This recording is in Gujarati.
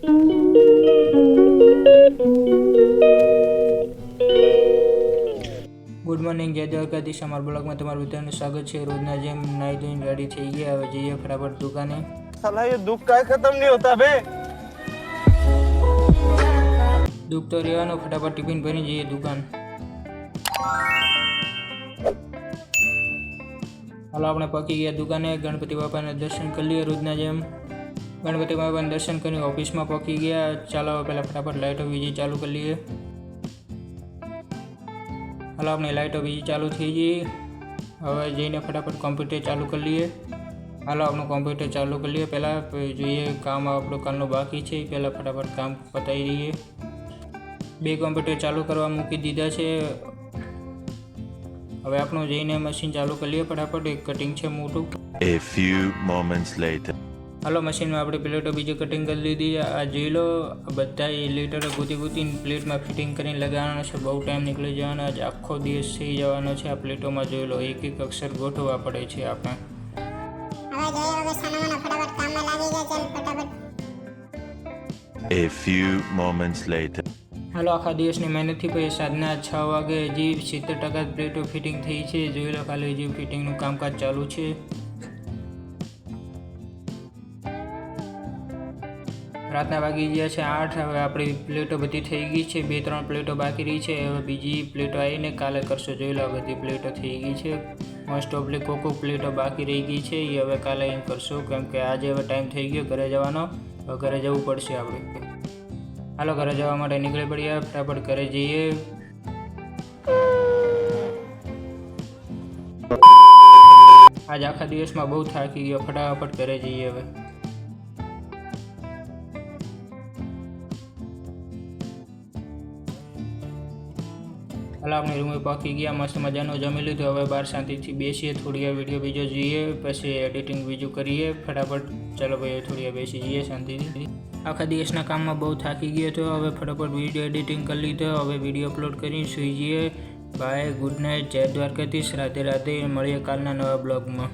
ગુડ મોર્નિંગ, જય દ્વારકાધીશ। અમારા બ્લોગમાં તમારું બધાનું સ્વાગત છે। રોજના જેમ નાઈ ધોઈને રેડી થઈ ગયા, હવે જઈએ ફટાફટ દુકાને। साला ये दुख का खत्म नहीं होता बे। દુઃખ તો રહેવાનું, ફટાફટ ટિફિન ભરી જઈએ દુકાન। હાલો આપણે પહોંચી ગયા દુકાને। ગણપતિ બાપાના દર્શન કરી લઈએ રોજના જેમ। ગણપતિ બાપાના દર્શન કરી ઓફિસમાં પહોંચી ગયા। ચાલો પહેલાં ફટાફટ લાઇટો બીજી ચાલુ કરી લઈએ। હાલો આપણી લાઇટો બીજી ચાલુ થઈ ગઈ। હવે જઈને ફટાફટ કોમ્પ્યુટર ચાલુ કરી લઈએ। હાલો આપણું કોમ્પ્યુટર ચાલુ કરી લઈએ। પહેલાં જોઈએ કામ આપણું કાલનું બાકી છે, પહેલાં ફટાફટ કામ પતાવી દઈએ। બે કોમ્પ્યુટર ચાલુ કરવા મૂકી દીધા છે। હવે આપણું જઈને મશીન ચાલુ કરી લઈએ ફટાફટ। એક કટિંગ છે મોટું। A few moments later. હાલો મશીનમાં આપણે પ્લેટો બીજી કટિંગ કરી લીધી। આ જોઈ લો, બધા લીટરો ગૂંથીને પ્લેટમાં ફિટિંગ કરીને લગાવવાનો છે। બહુ ટાઈમ નીકળી જવાનો, આજ આખો દિવસ થઈ જવાનો છે। આ પ્લેટોમાં જોઈ લો, એક એક અક્ષર ગોઠવવા પડે છે આપણે। A few moments later. હાલો આખા દિવસની મહેનતથી પછી સાંજના 6 વાગે હજી 70% પ્લેટો ફિટિંગ થઈ છે। જોઈ લો, ખાલી હજી ફિટિંગનું કામકાજ ચાલુ છે। રાતના વાગી ગયા છે 8। હવે આપણી પ્લેટો બધી થઈ ગઈ છે। 2-3 પ્લેટો બાકી રહી છે। હવે બીજી પ્લેટો આવીને કાલે કરશો। જોઈ લો, બધી પ્લેટો થઈ ગઈ છે। મોસ્ટ ઓફલી કોકો પ્લેટો બાકી રહી ગઈ છે, એ હવે કાલે એમ કરશું, કેમ કે આજે હવે ટાઈમ થઈ ગયો ઘરે જવાનો। હવે ઘરે જવું પડશે આપણે। હાલો ઘરે જવા માટે નીકળી પડ્યા, ફટાફટ ઘરે જઈએ। આજ આખા દિવસમાં બહુ થાકી ગયો, ફટાફટ ઘરે જઈએ હવે। હાલ આપણે રૂમે પહોંચી ગયા, મસ્ત મજાનું જમી લીધું। હવે બહાર શાંતિથી બેસીએ, થોડી વાર વિડીયો બીજો જોઈએ, પછી એડિટિંગ બીજું કરીએ ફટાફટ। ચાલો ભાઈ થોડી વાર બેસી જઈએ શાંતિથી। આખા દિવસના કામમાં બહુ થાકી ગયો હતો, હવે ફટાફટ વિડીયો એડિટિંગ કરી લીધો। હવે વિડીયો અપલોડ કરીને સૂઈ જઈએ। બાય, ગુડ નાઇટ, જય દ્વારકાધીશ, રાધે રાધે। મળીએ કાલના નવા બ્લોગમાં।